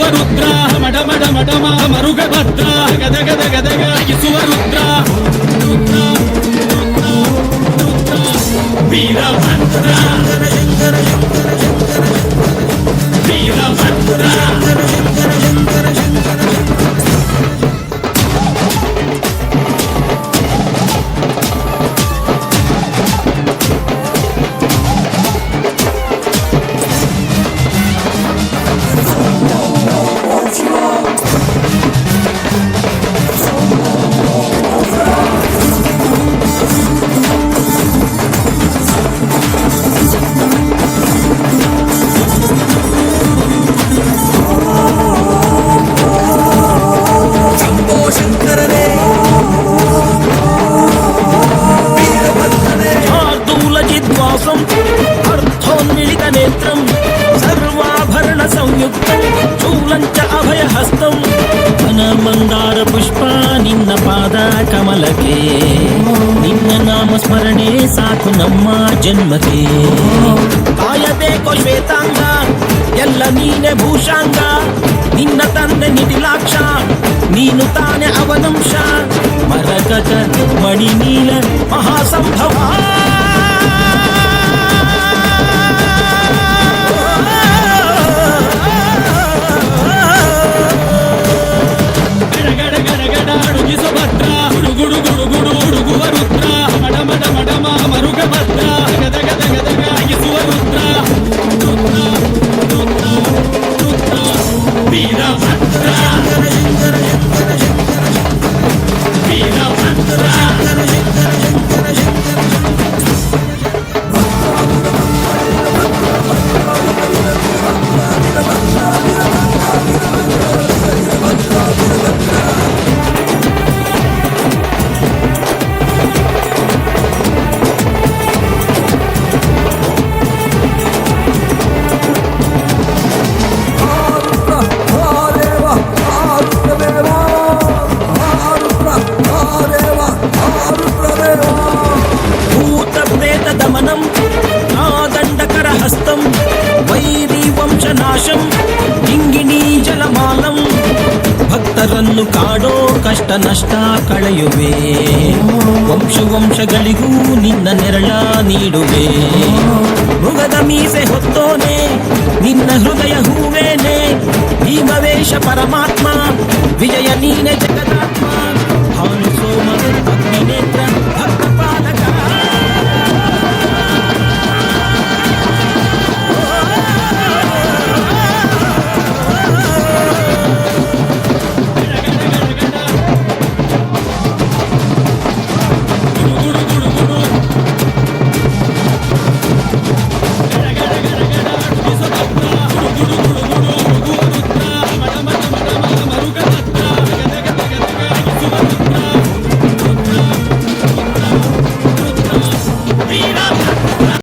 ಗಿಸುವ ರುದ್ರ ಮಡ ಮಡ ಮಡ ಮರುಗ ಭದ್ರ ಗದ ಗದ ಗದಗ ಗಿಸುವ ರುದ್ರ ರುದ್ರ ರುದ್ರ ವೀರಭದ್ರ ಶಂಕರ ಶಂಕರ ಶಂಕರ ವೀರಭದ್ರ ಶಂಕರ ಶಂಕರ ಶಂಕರ అర్థోన్మిళిత నేత్రం సర్వాభరణ సంయుక్తం చూలంచ అభయ హస్తం ఘనమందార పుష్ప ನಿನ್ನ ಪಾದ ಕಮಲಕ್ಕೆ ನಿನ್ನ ನಾಮ ಸ್ಮರಣೆ ಸಾಕು ನಮ್ಮ ಜನ್ಮಕ್ಕೆ ಕಾಯಬೇಕೋ ಶ್ವೇತಾಂಗ ಎಲ್ಲ ನೀನೆ ಭೂಷಾಂಗ ನಿನ್ನ ತಂದೆ ನಿಟಿಲಾಕ್ಷ ನೀನು ತಾನೆ ಅವನಂಶ ಮರಕಟ ಮಣಿ ನೀಲ ಮಹಾಸಂಭವ ನಾಶಂ ಗಿಂಗಿಣಿ ಜಲಮಾಲಂ ಭಕ್ತರನ್ನು ಕಾಡೋ ಕಷ್ಟ ನಷ್ಟ ಕಳೆಯುವೆ ವಂಶ ವಂಶಗಳಿಗೂ ನಿನ್ನ ನೆರಳ ನೀಡುವೆ ಮೃಗದ ಮೀಸೆ ಹೊತ್ತೋನೆ ನಿನ್ನ ಹೃದಯ ಹೂವೇನೆ ಭೀಮವೇಶ ಪರಮಾತ್ಮ ವಿಜಯ ನೀನೆ